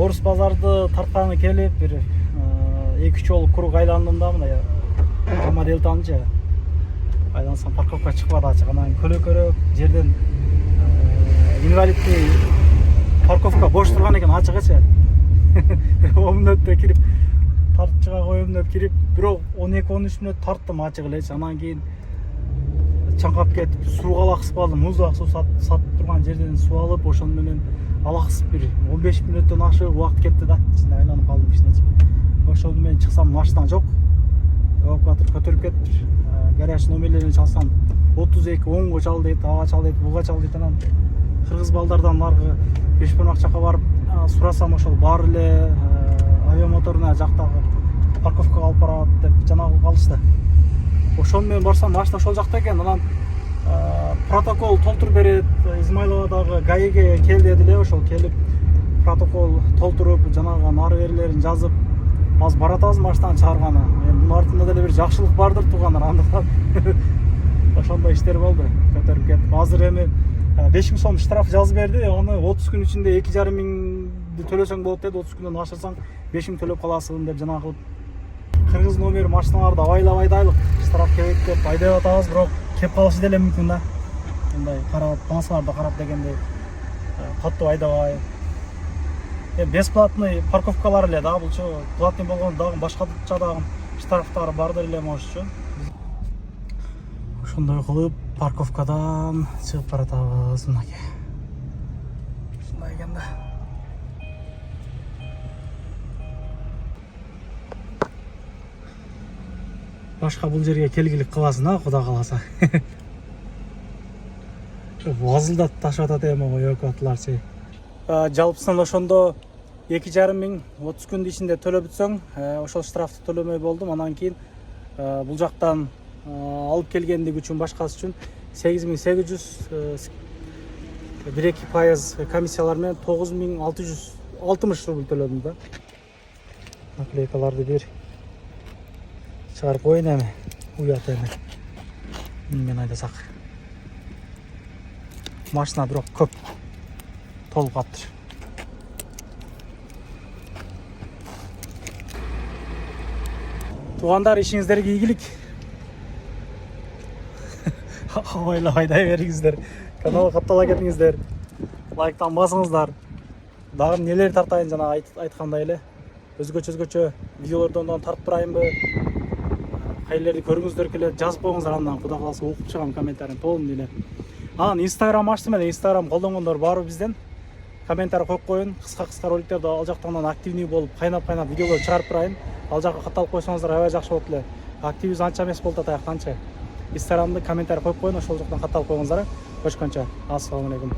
Орус базарды тартканы келип бир 2-3 жолу круг айландым да мына жама делтанчы айлансам парковка чыкпады ачык. Анан көлөкөрөк жерден инвалидный парковка бош турган экен ачыгычы. 10 мүнөттө кирип тартчыга коем деп кирип, бирок 12-13 мүнөт тарттым ачык элечи. Анан кийин чаңкап кетип сууга алаксып калдым. Муздак суу сатып турган жерден суу алып, ошону менен алаксып бир 15 мүнөттөн ашык убакыт кетти да. Ичинде айланып калдым ичинечи. Ошону менен чыксам машина жок. Эвакуатор көтөрүп кетиптир. Гараж номерлерин чалсам 32 оңго чал дейт, ага чал дейт, буга чал дейт. Анан кыргыз балдардан наркы Бешбармак жакка барып сурасам ошол бар эле авиамоторуна жактагы парковкага алып барат деп жанагы калышты. Ошону менен барсам машина ошол жакта экен. Анан протокол толтуруп берет. Измайловдагы ГАИге кел дедиле. Ошол келип протокол толтуруп, жанагы нары берилерин жазып, азыр баратабыз машинаны чыгарганы. Мунун артында деле бир жакшылык бардыр туугандар, андыктан ошондой иштер болду. Көтөрүп кетип, азыр эми 5000 сом штраф жазып берди. Аны 30 күн ичинде 2500 төлөсөң болот деди. 30 күндөн ашырсаң 5000 төлөп каласың деп жанагы кылып. Кыргыз номер машиналарды абайлап айдайлык, штраф кебек деп айдап атабыз, бирок кеп калышы деле мүмкүн да. Мындай карап, пансаларды карап дегендей катуу айдабай. Бесплатный парковкалар эле да, булчу платный болгон дагы башкача дагы штрафтары бардыр эле может. Ошондой кылып парковкадан чыгып баратабыз мынакей. Ушундай экен да. Башка бул жерге келгилик кыласың да, Куда каласа. Вазылдап ташып атат эми эвакуаторларчы. Жалпысынан ошондо 2500 30 күн ичинде төлөп бүтсөң, ошол штрафты төлөмөй болдум. Анан кийин бул жактан алып келгендик үчүн башкасы үчүн 8800 1-2% комиссиялар менен 9660 рубль төлөдүм да. Наклейкаларды бир чыгарып коюн эми. Уят эми. Мен айдасак. Машина бирок көп толуп каптыр. Туугандар, ишиңиздерге ийгилик. Ойлап айдай бериңиздер. Каналга каттала кетиңиздер. Лайктан басыңыздар. Дагы нелер тартайын жана айткандай эле. Өзгөчө видеолордон тартып турайынбы? Кайлерди көрүңүздөр келет, жазып коюңуздар, андан Куда каласа окуп чыгам комментарийин толун эле. Анан Instagram ачтым эле, Instagram колдонгондор баары бизден комментарий коюп коюн. Кыска роликтерди ал жактан активный болуп, кайнап видеолор чыгарып турайын. Ал жакка катталып койсоңуздар аябай жакшы болот эле. Активибиз анча эмес болуп атат, анча. Instagramда комментарий коюп коюн, ошол жактан катталып коюңуздар. Көрүшкөнчө, ассаламу алейкум.